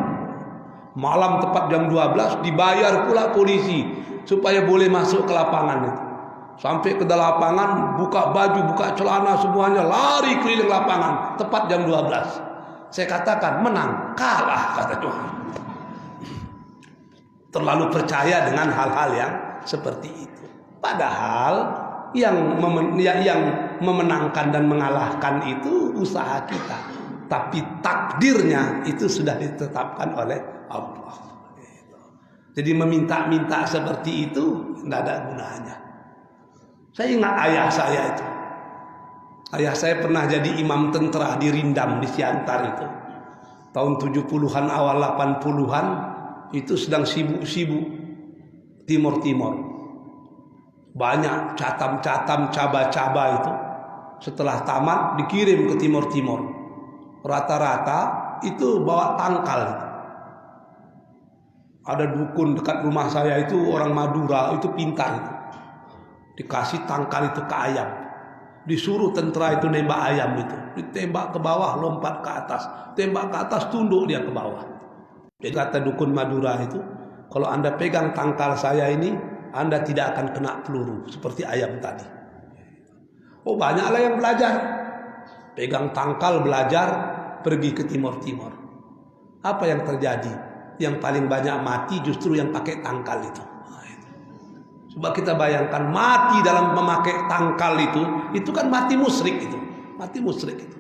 Malam tepat jam 12 dibayar pula polisi supaya boleh masuk ke lapangan itu. Sampai ke dalam lapangan, buka baju, buka celana semuanya, lari keliling lapangan tepat jam 12. Saya katakan, menang, kalah, kata Tuhan. Terlalu percaya dengan hal-hal yang seperti itu. Padahal yang memenangkan dan mengalahkan itu usaha kita, tapi takdirnya itu sudah ditetapkan oleh Allah. Jadi meminta-minta seperti itu tidak ada gunanya. Saya ingat ayah saya itu. Ayah saya pernah jadi imam tentara di Rindam di Siantar itu. Tahun 70-an awal 80-an itu sedang sibuk-sibuk Timur-Timur. Banyak catam-catam, caba-caba itu setelah tamat dikirim ke Timur-Timur. Rata-rata itu bawa tangkal. Ada dukun dekat rumah saya itu orang Madura, itu pintar itu. Dikasih tangkal itu ke ayam, disuruh tentara itu nembak ayam itu, ditembak ke bawah lompat ke atas, tembak ke atas tunduk dia ke bawah. Jadi kata dukun Madura itu, kalau Anda pegang tangkal saya ini, Anda tidak akan kena peluru seperti ayam tadi. Oh, banyaklah yang belajar, pegang tangkal belajar, pergi ke timur-timur. Apa yang terjadi? Yang paling banyak mati justru yang pakai tangkal itu. Coba kita bayangkan, mati dalam memakai tangkal itu kan mati musyrik itu. Mati musyrik itu.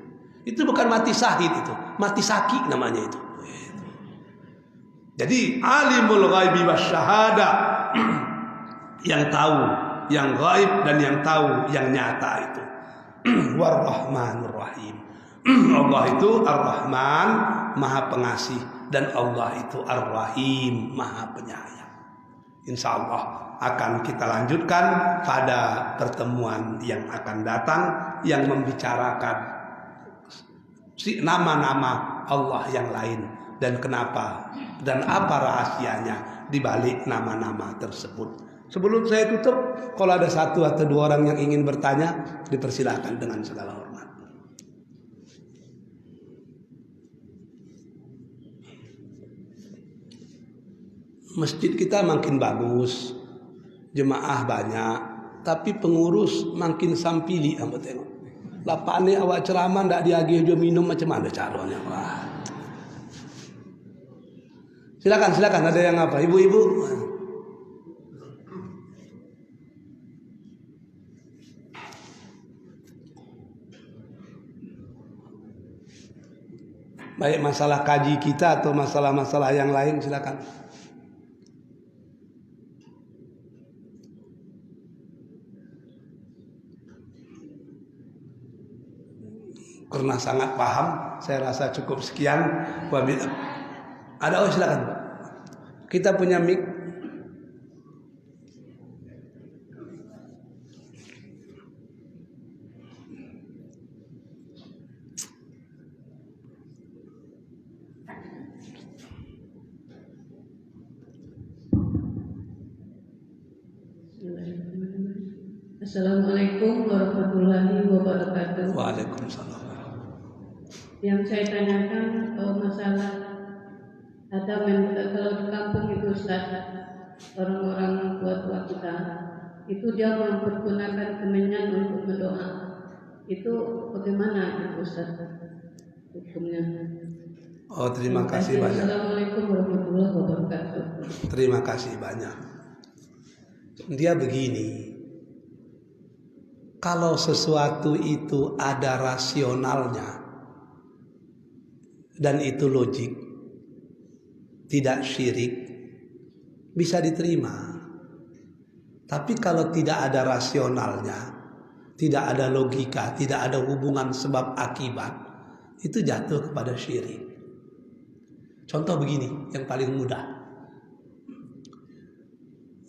Itu bukan mati syahid itu, mati saki namanya itu. Jadi alimul ghaibi wasyahada, yang tahu yang gaib dan yang tahu yang nyata itu. War-Rahmanur Rahim. Allah itu Ar-Rahman, Maha Pengasih, dan Allah itu Ar-Rahim, Maha Penyayang. Insya Allah akan kita lanjutkan pada pertemuan yang akan datang, yang membicarakan nama-nama Allah yang lain dan kenapa dan apa rahasianya di balik nama-nama tersebut. Sebelum saya tutup, kalau ada satu atau dua orang yang ingin bertanya, dipersilakan dengan segala hormat. Masjid kita makin bagus, jemaah banyak, tapi pengurus makin sampili. Amba tengok, lapane awak ceramah ndak diagih jo minum, macam mana caranya? Wah. Silakan, ada yang apa? Ibu-ibu. Baik masalah kaji kita atau masalah-masalah yang lain, silakan. Karena sangat paham, saya rasa cukup sekian. Ada, oh silakan Pak. Kita punya mic. Assalamualaikum warahmatullahi wabarakatuh. Waalaikumsalam. Yang saya tanyakan masalah ada kalau di kampung itu Ustaz, orang-orang tua-tua kita itu dia mempergunakan kemenyan untuk berdoa. Itu bagaimana Ustaz hukumnya? Oh, terima kasih banyak. Assalamualaikum warahmatullahi wabarakatuh. Terima kasih banyak. Dia begini, kalau sesuatu itu ada rasionalnya dan itu logik, tidak syirik, bisa diterima. Tapi kalau tidak ada rasionalnya, tidak ada logika, tidak ada hubungan sebab akibat, itu jatuh kepada syirik. Contoh begini, yang paling mudah.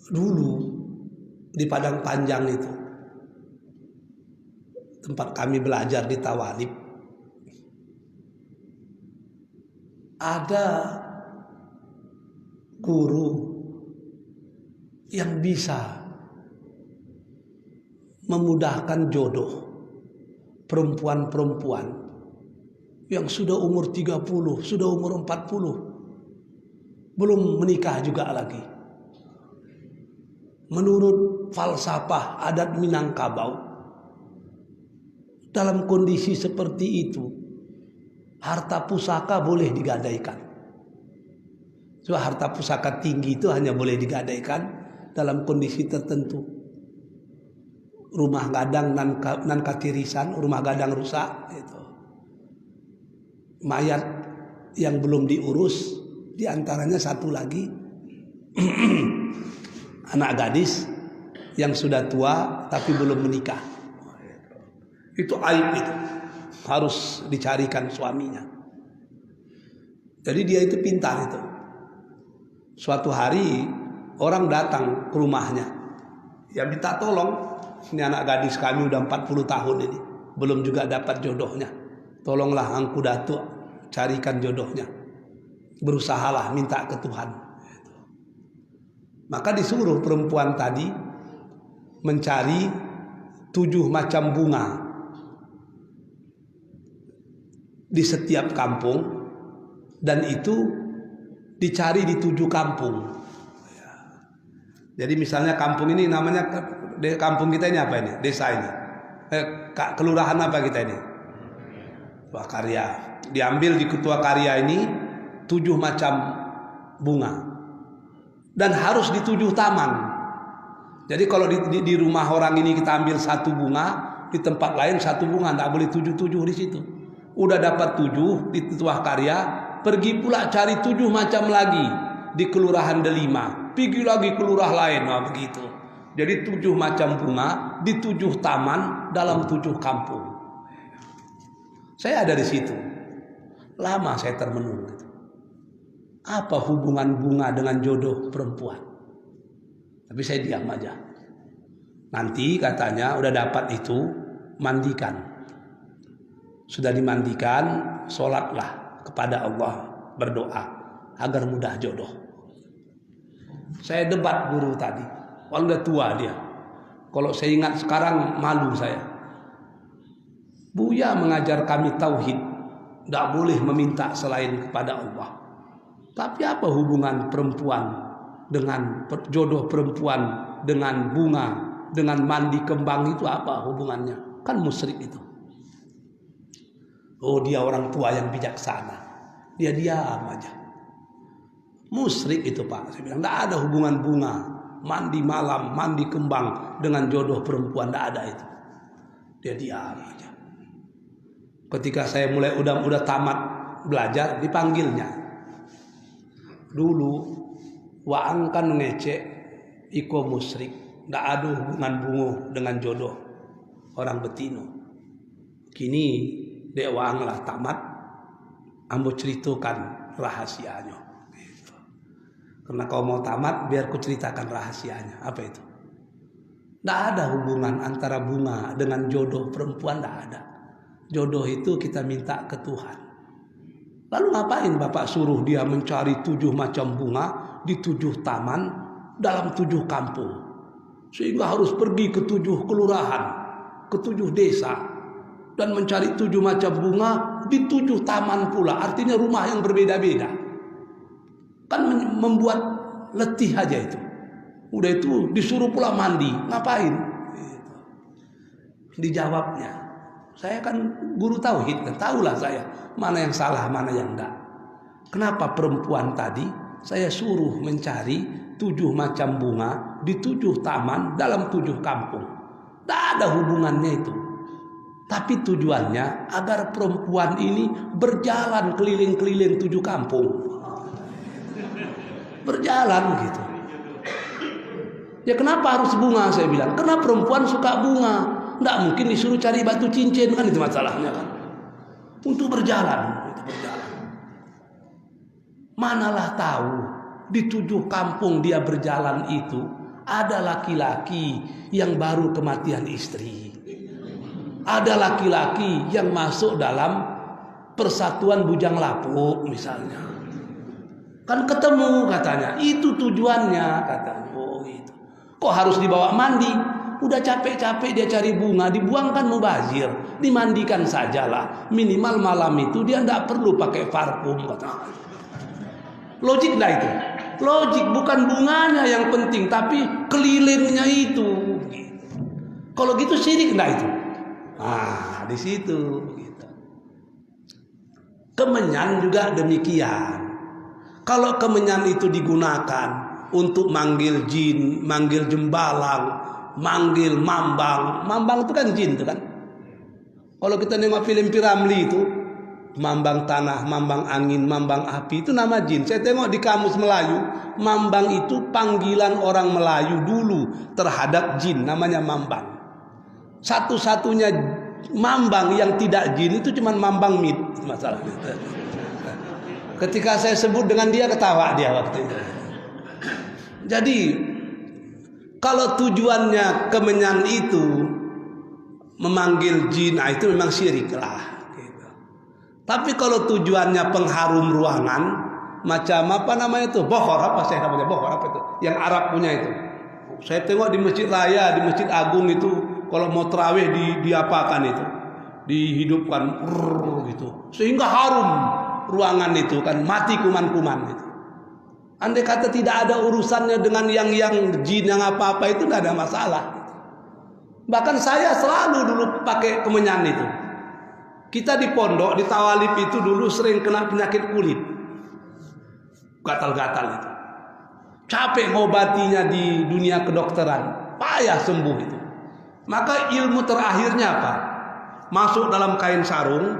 Dulu di Padang Panjang itu, tempat kami belajar di Tawalib, ada guru yang bisa memudahkan jodoh perempuan-perempuan yang sudah umur 30, sudah umur 40, belum menikah juga lagi. Menurut falsafah adat Minangkabau, dalam kondisi seperti itu, harta pusaka boleh digadaikan. So, harta pusaka tinggi itu hanya boleh digadaikan dalam kondisi tertentu. Rumah gadang nan katirisan, rumah gadang rusak, itu. Mayat yang belum diurus, diantaranya satu lagi anak gadis yang sudah tua tapi belum menikah. Itu aib itu. Harus dicarikan suaminya. Jadi dia itu pintar itu. Suatu hari orang datang ke rumahnya. Ya minta tolong. Ini anak gadis kami udah 40 tahun ini. Belum juga dapat jodohnya. Tolonglah Angku Datuk carikan jodohnya. Berusahalah minta ke Tuhan. Maka disuruh perempuan tadi mencari 7 macam bunga di setiap kampung, dan itu dicari di 7 kampung. Jadi misalnya kampung ini namanya, kampung kita ini apa ini? Desa ini. Kelurahan apa kita ini? Ketua Karya. Diambil di Ketua Karya ini 7 macam bunga. Dan harus di 7 taman. Jadi kalau di rumah orang ini kita ambil 1 bunga, di tempat lain 1 bunga, tidak boleh 7 di situ. Udah dapat 7 di Ketua Karya, pergi pula cari 7 macam lagi di Kelurahan Delima, pergi lagi kelurah lain, begitu. Jadi 7 macam bunga di 7 taman dalam 7 kampung. Saya ada di situ. Lama saya termenung. Apa hubungan bunga dengan jodoh perempuan? Tapi saya diam aja. Nanti katanya udah dapat itu, mandikan. Sudah dimandikan, sholatlah kepada Allah, berdoa agar mudah jodoh. Saya debat guru tadi, walaupun udah tua dia. Kalau saya ingat sekarang malu saya. Buya mengajar kami tauhid, tidak boleh meminta selain kepada Allah. Tapi apa hubungan perempuan dengan jodoh perempuan dengan bunga, dengan mandi kembang itu apa hubungannya? Kan musyrik itu. Oh, dia orang tua yang bijaksana. Dia diam aja. Musyrik itu Pak. Saya bilang, tidak ada hubungan bunga, mandi malam, mandi kembang dengan jodoh perempuan, tidak ada itu. Dia diam aja. Ketika saya mulai udah tamat belajar, dipanggilnya. Dulu Waang kan ngecek iko musyrik, tidak ada hubungan bunga dengan jodoh orang betino. Kini Dek Waang lah tamat, ambo ceritakan rahasianya. Gitu. Karena kau mau tamat, biar ku ceritakan rahasianya. Apa itu? Tidak ada hubungan antara bunga dengan jodoh perempuan, tidak ada. Jodoh itu kita minta ke Tuhan. Lalu ngapain Bapak suruh dia mencari 7 macam bunga di 7 taman dalam 7 kampung? Sehingga harus pergi ke 7 kelurahan, ke 7 desa, dan mencari 7 macam bunga di 7 taman pula. Artinya rumah yang berbeda-beda. Kan membuat letih aja itu. Udah itu disuruh pula mandi. Ngapain? Dijawabnya, saya kan guru tauhid, kan tahulah saya mana yang salah, mana yang enggak. Kenapa perempuan tadi saya suruh mencari 7 macam bunga di 7 taman dalam 7 kampung? Tidak ada hubungannya itu. Tapi tujuannya agar perempuan ini berjalan keliling-keliling 7 kampung. Berjalan gitu. Ya kenapa harus bunga, saya bilang? Karena perempuan suka bunga. Tidak mungkin disuruh cari batu cincin, kan itu masalahnya kan. Untuk berjalan. Manalah tahu di 7 kampung dia berjalan itu ada laki-laki yang baru kematian istri. Ada laki-laki yang masuk dalam persatuan bujang lapuk misalnya. Kan ketemu katanya. Itu tujuannya katanya. Oh gitu. Kok harus dibawa mandi? Udah capek-capek dia cari bunga, dibuangkan mubazir, dimandikan sajalah. Minimal malam itu dia tidak perlu pakai parfum katanya. Logik dah itu. Logik, bukan bunganya yang penting, tapi kelilingnya itu. Kalau gitu syirik dah itu. Nah, di situ. Kemenyan juga demikian. Kalau kemenyan itu digunakan untuk manggil jin, manggil jembalang, manggil mambang. Mambang itu kan jin itu kan. Kalau kita nengok film Piramli itu, mambang tanah, mambang angin, mambang api, itu nama jin. Saya tengok di kamus Melayu, mambang itu panggilan orang Melayu dulu terhadap jin, namanya mambang. Satu-satunya mambang yang tidak jin itu cuma mambang mit, masalahnya. Ketika saya sebut dengan dia, ketawa dia waktu itu. Jadi kalau tujuannya kemenyan itu memanggil jin, itu memang syirik lah. Gitu. Tapi kalau tujuannya pengharum ruangan, macam apa namanya itu, bohor apa saya namanya, bohor apa itu, yang Arab punya itu. Saya tengok di Masjid Raya, di Masjid Agung itu, kalau mau tarawih diapakan itu, dihidupkan, gitu, sehingga harum ruangan itu kan, mati kuman-kuman itu. Andai kata tidak ada urusannya dengan yang jin yang apa-apa itu tidak ada masalah. Bahkan saya selalu dulu pakai kemenyan itu. Kita di pondok di Tawalip itu dulu sering kena penyakit kulit, gatal-gatal itu. Capek ngobatinya di dunia kedokteran, payah sembuh itu. Maka ilmu terakhirnya apa? Masuk dalam kain sarung,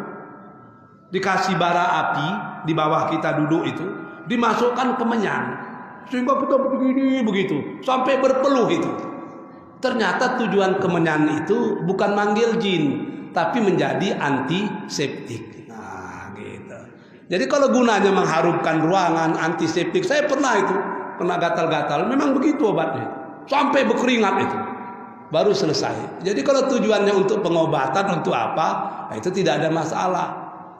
dikasih bara api di bawah kita duduk itu, dimasukkan kemenyan, sehingga kita begini begitu sampai berpeluh itu. Ternyata tujuan kemenyan itu bukan manggil jin, tapi menjadi antiseptik. Nah, gitu. Jadi kalau gunanya mengharumkan ruangan, antiseptik, saya pernah gatal-gatal, memang begitu obatnya, sampai berkeringat itu, baru selesai. Jadi kalau tujuannya untuk pengobatan, untuk apa, nah itu tidak ada masalah.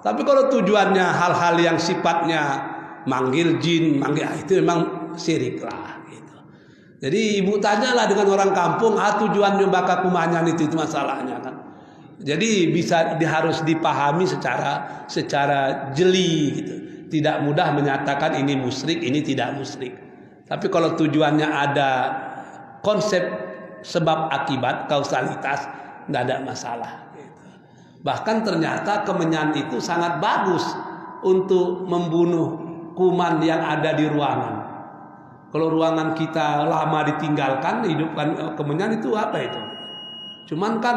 Tapi kalau tujuannya hal-hal yang sifatnya manggil jin, itu memang syirik lah. Gitu. Jadi ibu tanyalah dengan orang kampung, tujuannya bakar kumanyan itu masalahnya kan. Jadi harus dipahami secara jeli gitu. Tidak mudah menyatakan ini musyrik, ini tidak musyrik. Tapi kalau tujuannya ada konsep sebab akibat, kausalitas, tidak ada masalah. Gitu. Bahkan ternyata kemenyan itu sangat bagus untuk membunuh kuman yang ada di ruangan. Kalau ruangan kita lama ditinggalkan, hidupkan kemenyan itu apa itu? Cuman kan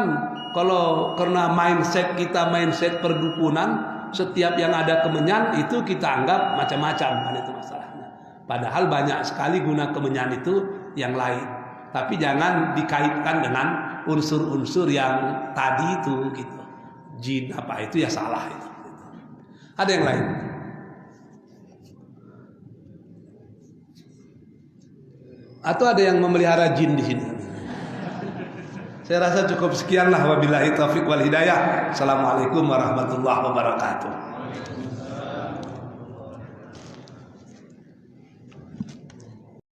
kalau karena mindset perdukunan, setiap yang ada kemenyan itu kita anggap macam-macam, kan itu masalahnya. Padahal banyak sekali guna kemenyan itu yang lain. Tapi jangan dikaitkan dengan unsur-unsur yang tadi itu gitu. Jin apa itu ya salah itu. Ada yang lain? Atau ada yang memelihara jin di sini? Saya rasa cukup sekianlah, wabillahi taufiq wal hidayah. Assalamualaikum warahmatullahi wabarakatuh.